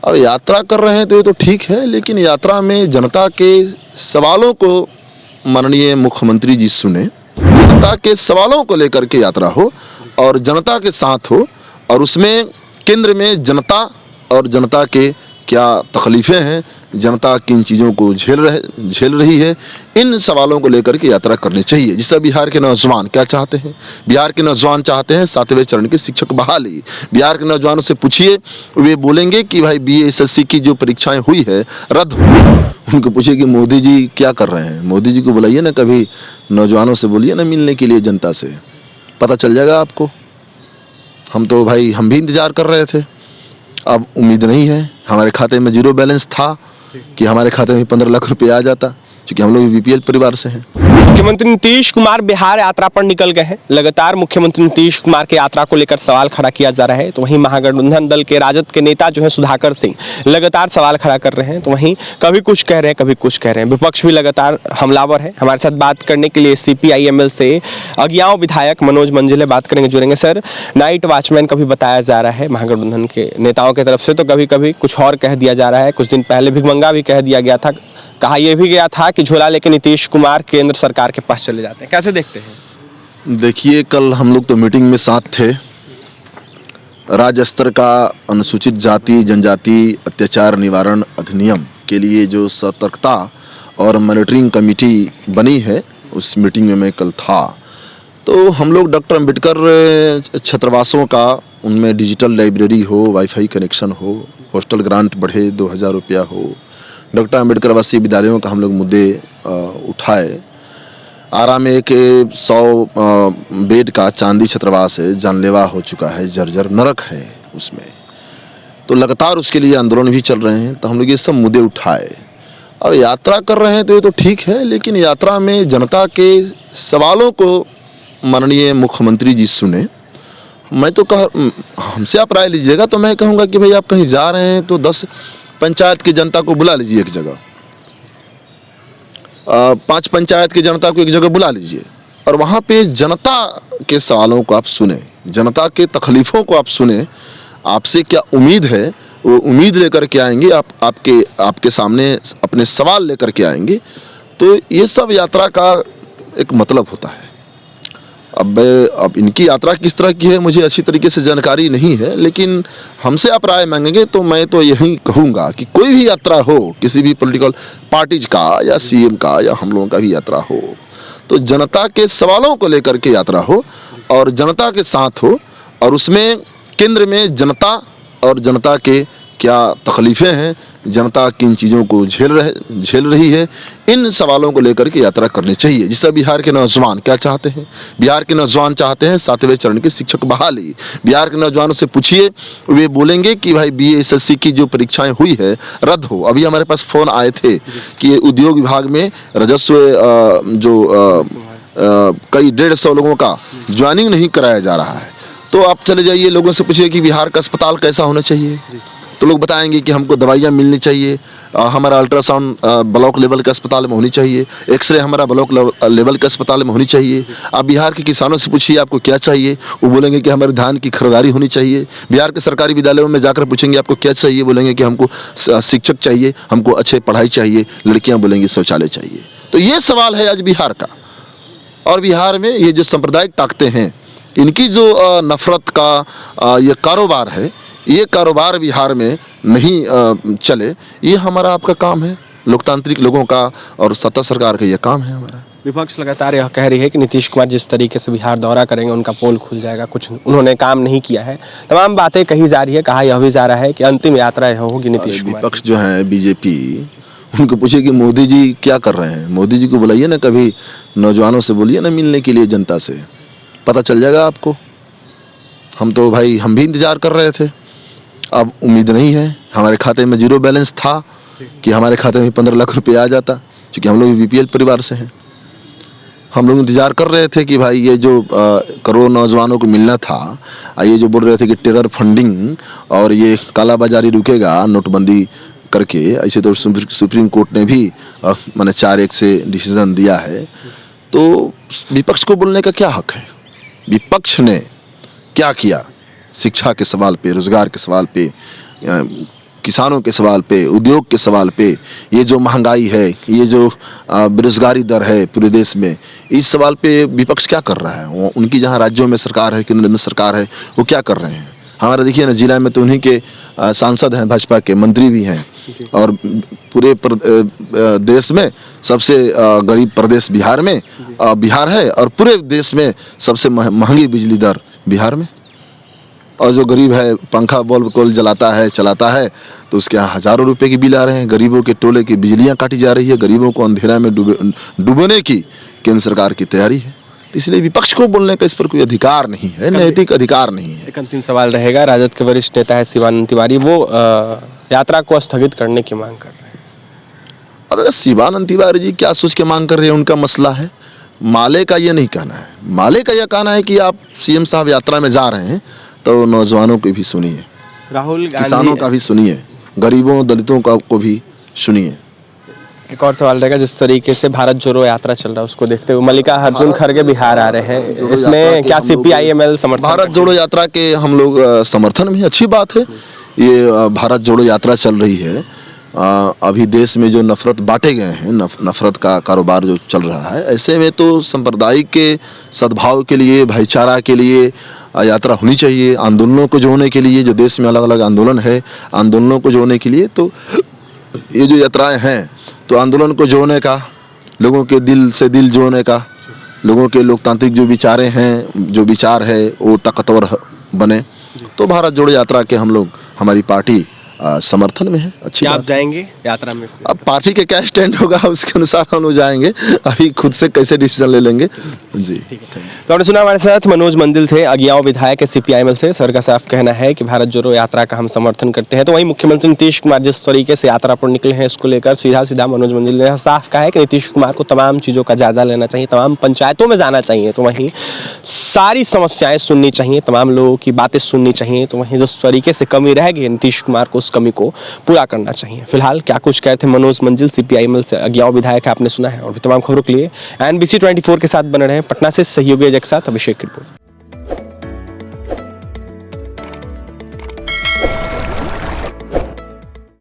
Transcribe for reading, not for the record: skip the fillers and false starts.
अब यात्रा कर रहे हैं तो ये तो ठीक है, लेकिन यात्रा में जनता के सवालों को माननीय मुख्यमंत्री जी सुने, जनता के सवालों को लेकर के यात्रा हो और जनता के साथ हो, और उसमें केंद्र में जनता और जनता के क्या तकलीफ़ें हैं, जनता किन चीज़ों को झेल रही है, इन सवालों को लेकर के यात्रा करनी चाहिए। जिससे बिहार के नौजवान क्या चाहते हैं, बिहार के नौजवान चाहते हैं 7वें चरण की शिक्षक बहाली। बिहार के नौजवानों से पूछिए, वे बोलेंगे कि भाई BA-SSC की जो परीक्षाएं हुई है रद्द हो। उनको पूछिए कि मोदी जी क्या कर रहे हैं, मोदी जी को बुलाइए ना, कभी नौजवानों से बोलिए ना मिलने के लिए, जनता से पता चल जाएगा आपको। हम तो भाई हम भी इंतज़ार कर रहे थे, अब उम्मीद नहीं है। हमारे खाते में 0 बैलेंस था कि हमारे खाते में 15 लाख रुपए आ जाता, क्योंकि हम लोग BPL परिवार से हैं। मुख्यमंत्री नीतीश कुमार बिहार यात्रा पर निकल गए हैं। लगातार मुख्यमंत्री नीतीश कुमार की यात्रा को लेकर सवाल खड़ा किया जा रहा है। तो वहीं महागठबंधन दल के राजद के नेता जो है सुधाकर सिंह लगातार सवाल खड़ा कर रहे हैं। तो वहीं कभी कुछ कह रहे हैं, कभी कुछ कह रहे हैं। विपक्ष भी लगातार हमलावर है। हमारे साथ बात करने के लिए CPI-ML से अगियाओं विधायक मनोज मंजिले बात करेंगे, जुड़ेंगे। सर, नाइट वॉचमैन कभी बताया जा रहा है महागठबंधन के नेताओं की तरफ से, तो कभी कभी कुछ और कह दिया जा रहा है। कुछ दिन पहले भिखमंगा भी कह दिया गया था। कहा यह भी गया था कि झोला लेकर नीतीश कुमार केंद्र सरकार के पास चले जाते हैं। कैसे देखते हैं? देखिए, कल हम लोग तो मीटिंग में साथ थे। राज्य स्तर का अनुसूचित जाति जनजाति अत्याचार निवारण अधिनियम के लिए जो सतर्कता और मॉनिटरिंग कमेटी बनी है, उस मीटिंग में मैं कल था। तो हम लोग डॉक्टर अंबेडकर छात्रावासों का, उनमें डिजिटल लाइब्रेरी हो, वाईफाई कनेक्शन हो, हॉस्टल ग्रांट बढ़े 2000 रुपया हो, डॉक्टर अंबेडकर आवासीय विद्यालयों का हम लोग मुद्दे उठाए। आरा में एक 100 बेड का चांदी छात्रावास है, जानलेवा हो चुका है, जर्जर नरक है उसमें। तो लगातार उसके लिए आंदोलन भी चल रहे हैं। तो हम लोग ये सब मुद्दे उठाए। अब यात्रा कर रहे हैं तो ये तो ठीक है, लेकिन यात्रा में जनता के सवालों को माननीय मुख्यमंत्री जी सुने। मैं तो हमसे आप राय लीजिएगा तो मैं कहूँगा कि भाई आप कहीं जा रहे हैं तो 10 पंचायत की जनता को बुला लीजिए एक जगह, 5 पंचायत की जनता को एक जगह बुला लीजिए, और वहाँ पे जनता के सवालों को आप सुने, जनता के तकलीफ़ों को आप सुने। आपसे क्या उम्मीद है, वो उम्मीद लेकर के आएंगे, आपके सामने अपने सवाल लेकर के आएंगे। तो ये सब यात्रा का एक मतलब होता है। अब इनकी यात्रा किस तरह की है मुझे अच्छी तरीके से जानकारी नहीं है, लेकिन हमसे आप राय मांगेंगे तो मैं तो यही कहूँगा कि कोई भी यात्रा हो, किसी भी पॉलिटिकल पार्टीज का या CM का या हम लोगों का भी यात्रा हो, तो जनता के सवालों को लेकर के यात्रा हो और जनता के साथ हो, और उसमें केंद्र में जनता और जनता के क्या तकलीफ़ें हैं, जनता किन चीज़ों को झेल रही है, इन सवालों को लेकर के यात्रा करनी चाहिए। जिससे बिहार के नौजवान क्या चाहते हैं, बिहार के नौजवान चाहते हैं 7वें चरण की शिक्षक बहाली। बिहार के नौजवानों से पूछिए, वे बोलेंगे कि भाई BA-SSC की जो परीक्षाएं हुई है रद्द हो। अभी हमारे पास फ़ोन आए थे कि उद्योग विभाग में राजस्व कई 150 लोगों का ज्वाइनिंग नहीं कराया जा रहा है। तो आप चले जाइए, लोगों से पूछिए कि बिहार का अस्पताल कैसा होना चाहिए, तो लोग बताएंगे कि हमको दवाइयाँ मिलनी चाहिए, हमारा अल्ट्रासाउंड ब्लॉक लेवल के अस्पताल में होनी चाहिए, एक्सरे हमारा ब्लॉक लेवल के अस्पताल में होनी चाहिए। आप बिहार के किसानों से पूछिए आपको क्या चाहिए, वो बोलेंगे कि हमारे धान की खरीदारी होनी चाहिए। बिहार के सरकारी विद्यालयों में जाकर पूछेंगे आपको क्या चाहिए, बोलेंगे कि हमको शिक्षक चाहिए, हमको अच्छे पढ़ाई चाहिए, लड़कियाँ बोलेंगी शौचालय चाहिए। तो ये सवाल है आज बिहार का। और बिहार में ये जो सांप्रदायिक ताकतें हैं, इनकी जो नफरत का ये कारोबार है, ये कारोबार बिहार में नहीं चले। ये हमारा आपका काम है, लोकतांत्रिक लोगों का और सत्ता सरकार का ये काम है हमारा। विपक्ष लगातार यह कह रही है कि नीतीश कुमार जिस तरीके से बिहार दौरा करेंगे उनका पोल खुल जाएगा, कुछ उन्होंने काम नहीं किया है, तमाम बातें कही जा रही है। कहा यह भी जा रहा है कि अंतिम यात्रा यह होगी नीतीश कुमार। विपक्ष जो है BJP, उनको पूछिए कि मोदी जी क्या कर रहे हैं, मोदी जी को बुलाइए ना, कभी नौजवानों से बोलिए ना मिलने के लिए, जनता से पता चल जाएगा आपको। हम तो भाई हम भी इंतज़ार कर रहे थे, अब उम्मीद नहीं है। हमारे खाते में 0 बैलेंस था कि हमारे खाते में 15 लाख रुपए आ जाता, क्योंकि हम लोग BPL परिवार से हैं। हम लोग इंतज़ार कर रहे थे कि भाई ये जो करोड़ नौजवानों को मिलना था, ये जो बोल रहे थे कि टेरर फंडिंग और ये कालाबाजारी रुकेगा नोटबंदी करके, ऐसे तो सुप्रीम कोर्ट ने भी मैंने 4-1 से डिसीजन दिया है। तो विपक्ष को बोलने का क्या हक है? विपक्ष ने क्या किया? शिक्षा के सवाल पे, रोजगार के सवाल पे किसानों के सवाल पे, उद्योग के सवाल पे, ये जो महंगाई है, ये जो बेरोजगारी दर है पूरे देश में, इस सवाल पे विपक्ष क्या कर रहा है? उनकी जहाँ राज्यों में सरकार है, केंद्र में सरकार है, वो क्या कर रहे हैं? हमारा देखिए ना, जिला में तो उन्हीं के सांसद हैं, भाजपा के मंत्री भी हैं, और पूरे देश में सबसे गरीब प्रदेश बिहार है, और पूरे देश में सबसे महंगी बिजली दर बिहार में। और जो गरीब है, पंखा बल्ब कोल चलाता है तो उसके यहाँ हज़ारों रुपए की बिल आ रहे हैं। गरीबों के टोले की बिजलियां काटी जा रही है, गरीबों को अंधेरा में डुबोने की केंद्र सरकार की तैयारी है। इसलिए विपक्ष को बोलने का इस पर कोई अधिकार नहीं है, नैतिक अधिकार नहीं है। एक अंतिम सवाल रहेगा, राजद के वरिष्ठ नेता है शिवानंद तिवारी, वो यात्रा को स्थगित करने की मांग कर रहे हैं। अब शिवानंद तिवारी जी क्या सोच के मांग कर रहे हैं, उनका मसला है। माले का ये नहीं कहना है, माले का यह कहना है कि आप सीएम साहब यात्रा में जा रहे हैं तो नौजवानों की भी सुनिए, राहुल किसानों का भी सुनिए, गरीबों दलितों को भी सुनिए। एक और सवाल रहेगा, जिस तरीके से भारत जोड़ो यात्रा चल रहा है उसको देखते हुए मल्लिकार्जुन खड़गे बिहार आ रहे हैं, इसमें क्या CPI-ML समर्थन? भारत जोड़ो यात्रा के हम लोग समर्थन में, अच्छी बात है। ये भारत जोड़ो यात्रा चल रही है, अभी देश में जो नफरत बांटे गए हैं, नफरत का कारोबार जो चल रहा है, ऐसे में तो सांप्रदायिक के सद्भाव के लिए, भाईचारा के लिए यात्रा होनी चाहिए। आंदोलनों को जोड़ने के लिए, जो देश में अलग अलग आंदोलन है, आंदोलनों को जोड़ने के लिए तो ये जो यात्राएं हैं, तो आंदोलन को जोड़ने का, लोगों के दिल से दिल जोड़ने का, लोगों के लोकतांत्रिक जो विचारें हैं, जो विचार है वो ताकतवर बने, तो भारत जोड़ो यात्रा के हम लोग, हमारी पार्टी समर्थन में है। अच्छी आप बात। जाएंगे यात्रा में से? अब पार्टी के क्या स्टैंड होगा उसके अनुसार हम लोग जाएंगे, अभी खुद से कैसे डिसीजन ले लेंगे जी। तो आपने सुना, हमारे साथ मनोज मंदिल थे, अगियाओं विधायक है CPI-ML से। सर का साफ कहना है कि भारत जोड़ो यात्रा का हम समर्थन करते हैं। तो वहीं मुख्यमंत्री नीतीश कुमार जिस तरीके से यात्रा पर निकले हैं, इसको लेकर सीधा मनोज मंदिल ने साफ कहा है कि नीतीश कुमार को तमाम चीज़ों का जायजा लेना चाहिए, तमाम पंचायतों में जाना चाहिए, तो वहीं सारी समस्याएं सुननी चाहिए, तमाम लोगों की बातें सुननी चाहिए, तो वहीं जिस तरीके से कमी रह गई नीतीश कुमार को, उस कमी को पूरा करना चाहिए। फिलहाल क्या कुछ कहते हैं मनोज मंजिल, CPI-ML से अगियाओं विधायक, आपने सुना है। और भी तमाम खबरों के लिए NBC 24 के साथ बने रहे। पटना से सहयोगी के साथ अभिषेक की रिपोर्ट।